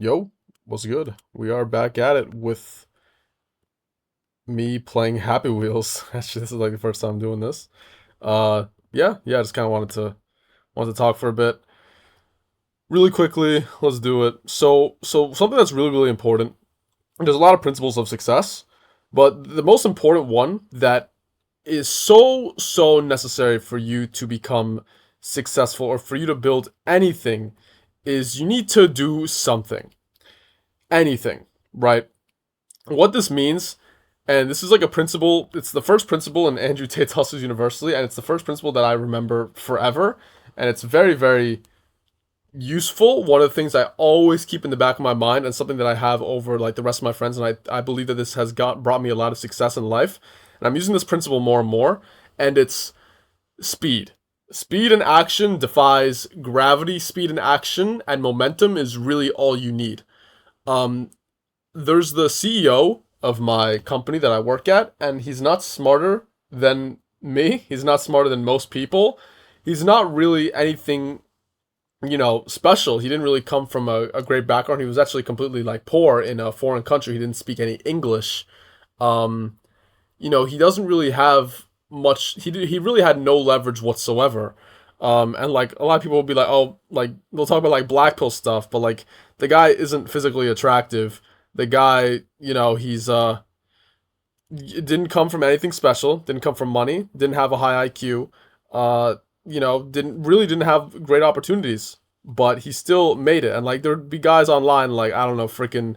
Yo, what's good? We are back at it with me playing Happy Wheels. Actually, this is like the first time doing this. Yeah, I just kind of wanted to talk for a bit. Really quickly, let's do it. So something that's really important. There's a lot of principles of success, but the most important one that is so necessary for you to become successful or for you to build anything is you need to do something. Anything, right? What this means, and this is like a principle, it's the first principle in Andrew Tate Hustle's University, and it's the first principle that I remember forever, and it's very useful. One of the things I always keep in the back of my mind, and something that I have over like the rest of my friends, and I believe that this has brought me a lot of success in life, and I'm using this principle more and more, and it's speed. Speed and action defies gravity. Speed and action and momentum is really all you need. Um, there's the CEO of my company that I work at, and he's not smarter than me. He's not smarter than most people. He's not really anything, special. He didn't really come from a great background. He was actually completely like poor in a foreign country. He didn't speak any English. Um, he doesn't really have much. He really had no leverage whatsoever. And like a lot of people will be like, oh, like they'll talk about like black pill stuff, but like the guy isn't physically attractive. The guy, he's didn't come from anything special, didn't come from money, didn't have a high IQ, didn't have great opportunities, but he still made it. And like there'd be guys online like I don't know, freaking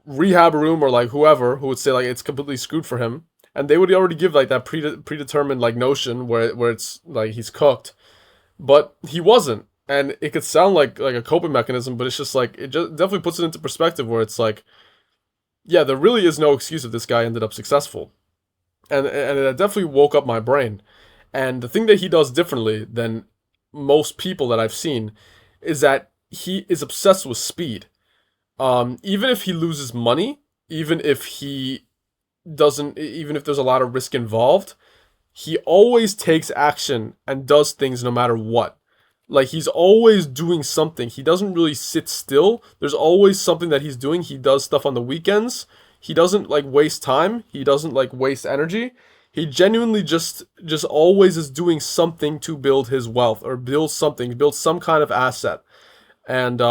rehab room or like whoever who would say like it's completely screwed for him, and they would already give like that predetermined like notion where it's like he's cooked, but he wasn't. And it could sound like a coping mechanism, but it's just like it just definitely puts it into perspective where it's like, yeah, there really is no excuse if this guy ended up successful. And it definitely woke up my brain. And the thing that he does differently than most people that I've seen is that he is obsessed with speed. Even if he loses money, even if he doesn't, even if there's a lot of risk involved, he always takes action and does things no matter what. Like he's always doing something. He doesn't really sit still. There's always something that he's doing. He does stuff on the weekends. He doesn't like waste time. He doesn't like waste energy. He genuinely just always is doing something to build his wealth or build something, build some kind of asset. And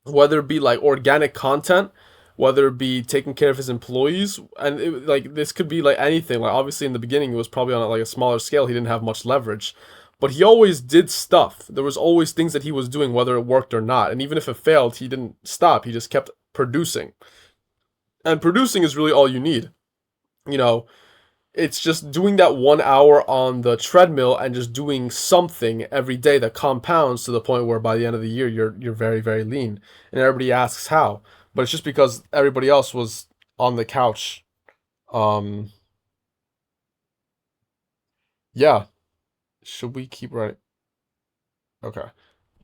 whether it be like organic content, whether it be taking care of his employees, and like this could be like anything. Like obviously in the beginning it was probably on like a smaller scale. He didn't have much leverage, but he always did stuff. There was always things that he was doing, whether it worked or not. And even if it failed, he didn't stop. He just kept producing. And producing is really all you need. You know, it's just doing that 1 hour on the treadmill and just doing something every day that compounds to the point where by the end of the year you're very lean. And everybody asks how. But it's just because everybody else was on the couch. Um yeah. Should we keep writing? Okay.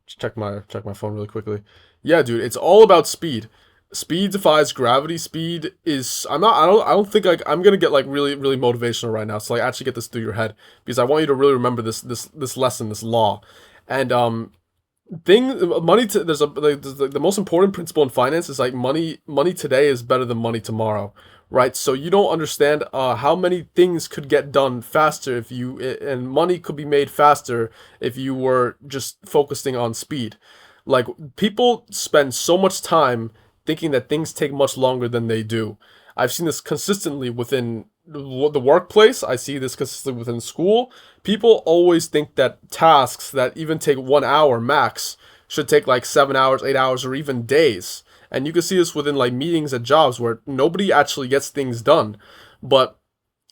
Just check my phone really quickly. Yeah, dude, it's all about speed. Speed defies gravity. Speed is I don't think like I'm gonna get like really motivational right now. So like actually get this through your head because I want you to really remember this lesson, this law. And money to there's a like, the most important principle in finance is like money today is better than money tomorrow, right? So you don't understand how many things could get done faster if you and money could be made faster if you were just focusing on speed. Like people spend so much time thinking that things take much longer than they do. I've seen this consistently within the workplace. I see this consistently within school. People always think that tasks that even take 1 hour max should take like 7 hours, 8 hours, or even days. And you can see this within like meetings at jobs where nobody actually gets things done. But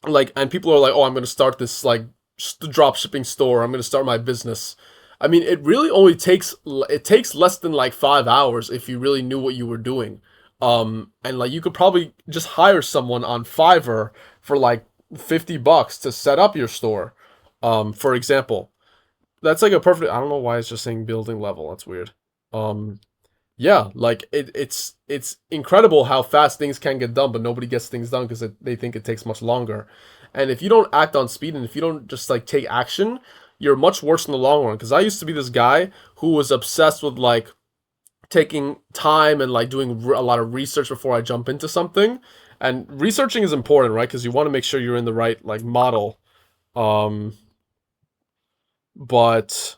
like, and people are like, oh, I'm going to start this like drop shipping store. I'm going to start my business. I mean, it really only takes less than like 5 hours if you really knew what you were doing. And like you could probably just hire someone on Fiverr for like $50 to set up your store. For example, that's like a perfect. I don't know why it's just saying building level. That's weird. Um, yeah, like it's incredible how fast things can get done, but nobody gets things done because they think it takes much longer. And if you don't act on speed and if you don't just like take action, you're much worse in the long run. Because I used to be this guy who was obsessed with like taking time and like doing a lot of research before I jump into something. And researching is important, right? Because you want to make sure you're in the right like model. Um, but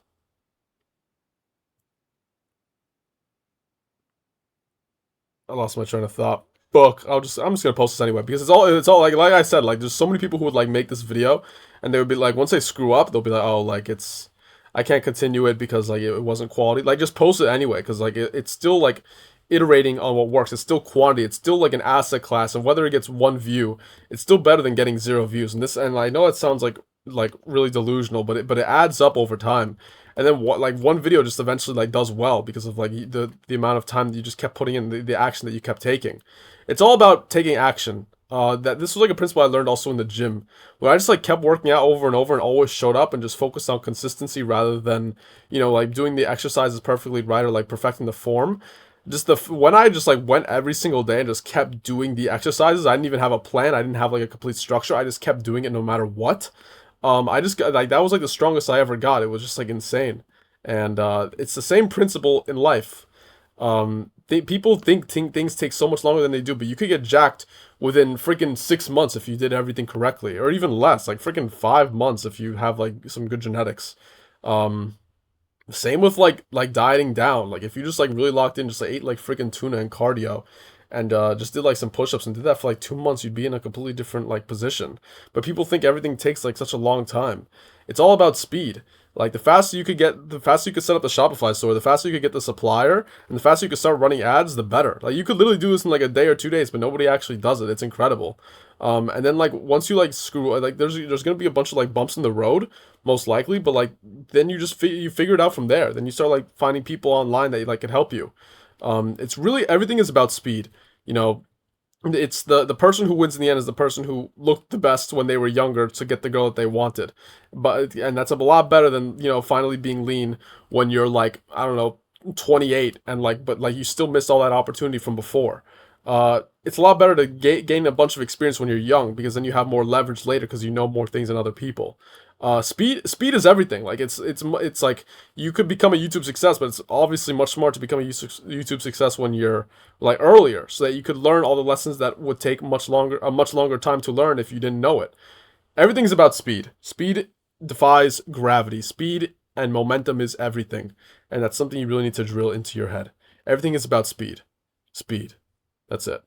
I lost my train of thought. Book. I'm just gonna post this anyway because it's all like I said, like there's so many people who would like make this video and they would be like, once they screw up they'll be like, oh, like it's, I can't continue it because like it wasn't quality. Like just post it anyway because like it's still like iterating on what works. It's still quantity. It's still like an asset class, and whether it gets one view, it's still better than getting zero views. And I know it sounds like really delusional, but it adds up over time. And then what, like one video just eventually like does well because of like the amount of time that you just kept putting in, the action that you kept taking. It's all about taking action. That this was like a principle I learned also in the gym, where I just like kept working out over and over and always showed up and just focused on consistency rather than, you know, like doing the exercises perfectly right or like perfecting the form. Just when I just like went every single day and just kept doing the exercises, I didn't even have a plan. I didn't have like a complete structure. I just kept doing it no matter what. I just got like that was like the strongest I ever got. It was just like insane, and it's the same principle in life. People think things take so much longer than they do, but you could get jacked within freaking 6 months if you did everything correctly, or even less, like freaking 5 months if you have like some good genetics. Um, Same with like dieting down. Like if you just like really locked in, just like ate like freaking tuna and cardio, and just did like some push-ups and did that for like 2 months, you'd be in a completely different like position. But people think everything takes like such a long time. It's all about speed. Like the faster you could set up the Shopify store, the faster you could get the supplier, and the faster you could start running ads, the better. Like you could literally do this in like a day or 2 days, but nobody actually does it. It's incredible. And then like once you like screw like there's gonna be a bunch of like bumps in the road, most likely, but like then you just you figure it out from there. Then you start like finding people online that like can help you. It's really everything is about speed. You know, it's the person who wins in the end is the person who looked the best when they were younger to get the girl that they wanted. And that's a lot better than, you know, finally being lean when you're like, I don't know, 28 and like but like you still missed all that opportunity from before. It's a lot better to gain a bunch of experience when you're young because then you have more leverage later because you know more things than other people. Speed is everything. Like it's like you could become a YouTube success, but it's obviously much smarter to become a YouTube success when you're like earlier, so that you could learn all the lessons that would take a much longer time to learn if you didn't know it. Everything's about speed. Speed defies gravity. Speed and momentum is everything, and that's something you really need to drill into your head. Everything is about speed. Speed. That's it.